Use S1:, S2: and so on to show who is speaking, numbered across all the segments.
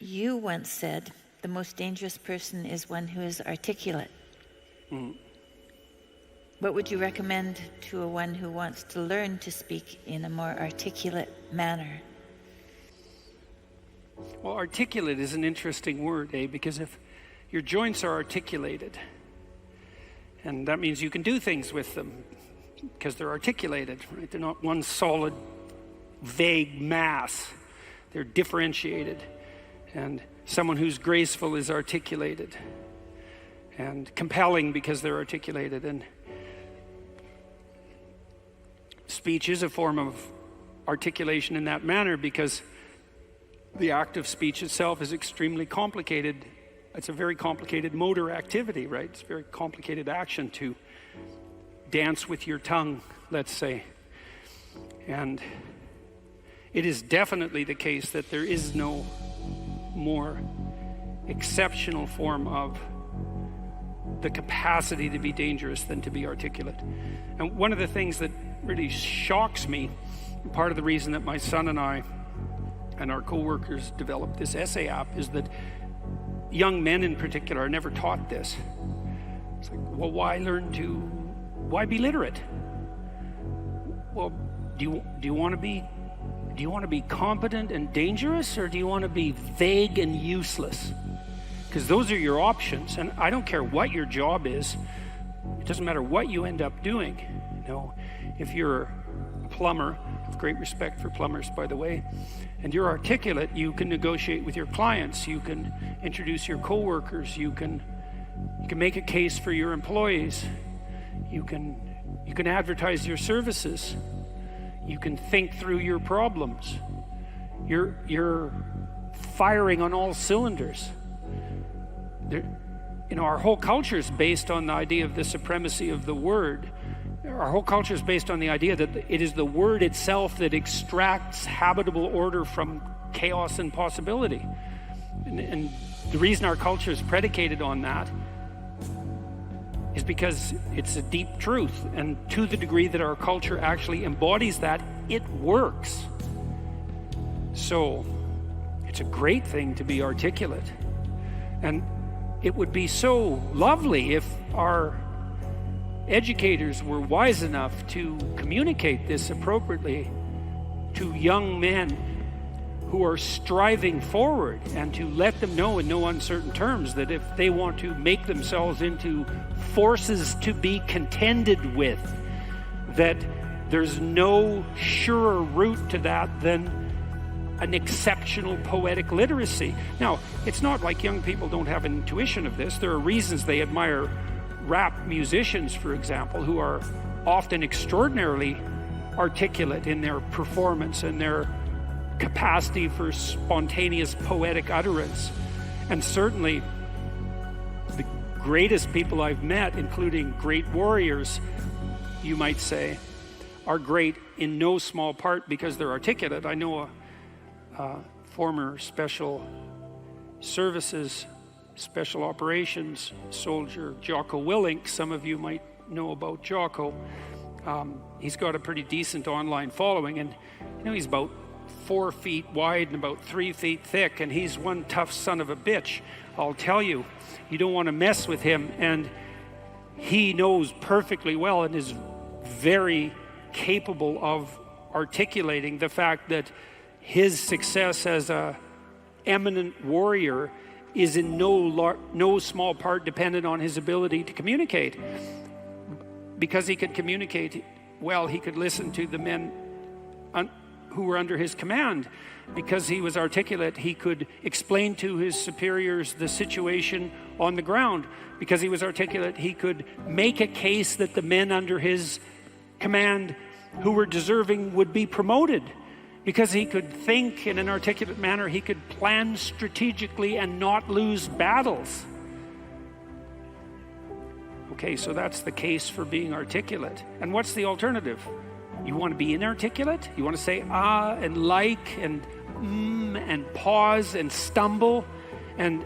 S1: You once said the most dangerous person is one who is articulate. What would you recommend to a one who wants to learn to speak in a more articulate manner?
S2: Well, articulate is an interesting word, because if your joints are articulated, and that means you can do things with them because they're articulated, right? They're not one solid, vague mass. They're differentiated. And someone who's graceful is articulated and compelling because they're articulated. And speech is a form of articulation in that manner because the act of speech itself is extremely complicated. It's a very complicated motor activity, right? It's a very complicated action to dance with your tongue, let's say. And it is definitely the case that there is no more exceptional form of the capacity to be dangerous than to be articulate. And one of the things that really shocks me, part of the reason that my son and I and our co-workers developed this essay app, is that young men in particular are never taught this. It's like, well, why be literate? Well, do you want to be competent and dangerous, or do you want to be vague and useless? Because those are your options. And I don't care what your job is. It doesn't matter what you end up doing. If you're a plumber, I have great respect for plumbers, by the way, and you're articulate, you can negotiate with your clients, you can introduce your coworkers, you can make a case for your employees, you can advertise your services, you can think through your problems. You're firing on all cylinders. Our whole culture is based on the idea of the supremacy of the word. Our whole culture is based on the idea that it is the word itself that extracts habitable order from chaos and possibility. And the reason our culture is predicated on that is because it's a deep truth. And to the degree that our culture actually embodies that, it works. So it's a great thing to be articulate. And it would be so lovely if our educators were wise enough to communicate this appropriately to young men who are striving forward, and to let them know in no uncertain terms that if they want to make themselves into forces to be contended with, that there's no surer route to that than an exceptional poetic literacy. Now, it's not like young people don't have an intuition of this. There are reasons they admire rap musicians, for example, who are often extraordinarily articulate in their performance and their capacity for spontaneous poetic utterance. And certainly the greatest people I've met, including great warriors, you might say, are great in no small part because they're articulate. I know a former special services, special operations soldier, Jocko Willink. Some of you might know about Jocko. He's got a pretty decent online following, and he's about 4 feet wide and about 3 feet thick, and he's one tough son of a bitch. I'll tell you, you don't want to mess with him, and he knows perfectly well and is very capable of articulating the fact that his success as a eminent warrior is in no small part dependent on his ability to communicate. Because he could communicate well, he could listen to the men who were under his command. Because he was articulate, he could explain to his superiors the situation on the ground. Because he was articulate, he could make a case that the men under his command who were deserving would be promoted. Because he could think in an articulate manner, he could plan strategically and not lose battles. Okay, so that's the case for being articulate. And what's the alternative? You want to be inarticulate? You want to say and like and and pause and stumble and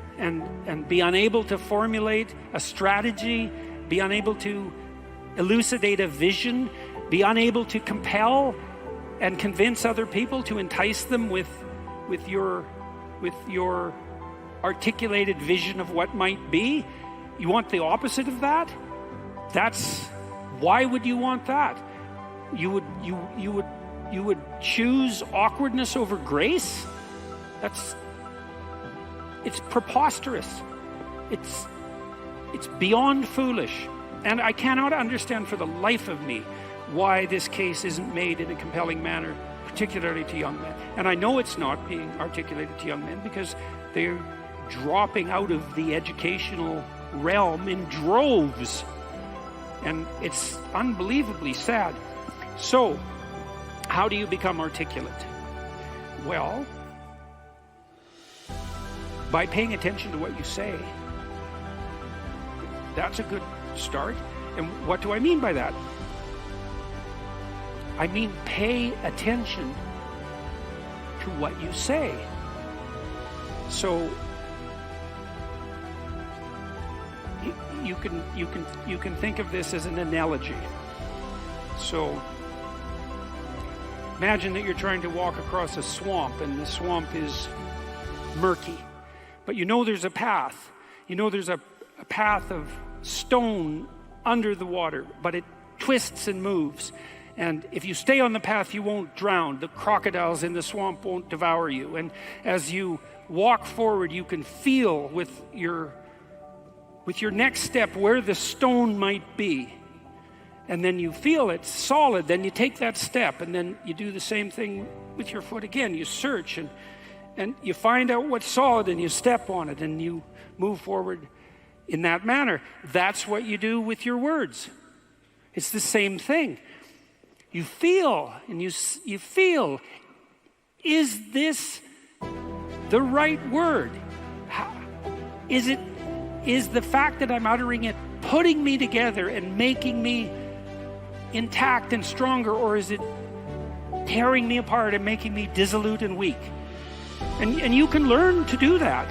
S2: be unable to formulate a strategy, be unable to elucidate a vision, be unable to compel and convince other people, to entice them with your with your articulated vision of what might be. You want the opposite of that? Why would you want that? You would choose awkwardness over grace? It's preposterous. It's beyond foolish. And I cannot understand for the life of me why this case isn't made in a compelling manner, particularly to young men. And I know it's not being articulated to young men because they're dropping out of the educational realm in droves. And it's unbelievably sad. So, how do you become articulate? Well, by paying attention to what you say. That's a good start. And what do I mean by that? I mean pay attention to what you say. So you can think of this as an analogy. So imagine that you're trying to walk across a swamp, and the swamp is murky. But you know there's a path. You know there's a path of stone under the water, but it twists and moves. And if you stay on the path, you won't drown. The crocodiles in the swamp won't devour you. And as you walk forward, you can feel with your next step where the stone might be. And then you feel it's solid, then you take that step, and then you do the same thing with your foot again. You search and you find out what's solid, and you step on it, and you move forward in that manner. That's what you do with your words. It's the same thing. You feel, and you feel, is this the right word? Is the fact that I'm uttering it putting me together and making me intact and stronger, or is it tearing me apart and making me dissolute and weak? And you can learn to do that.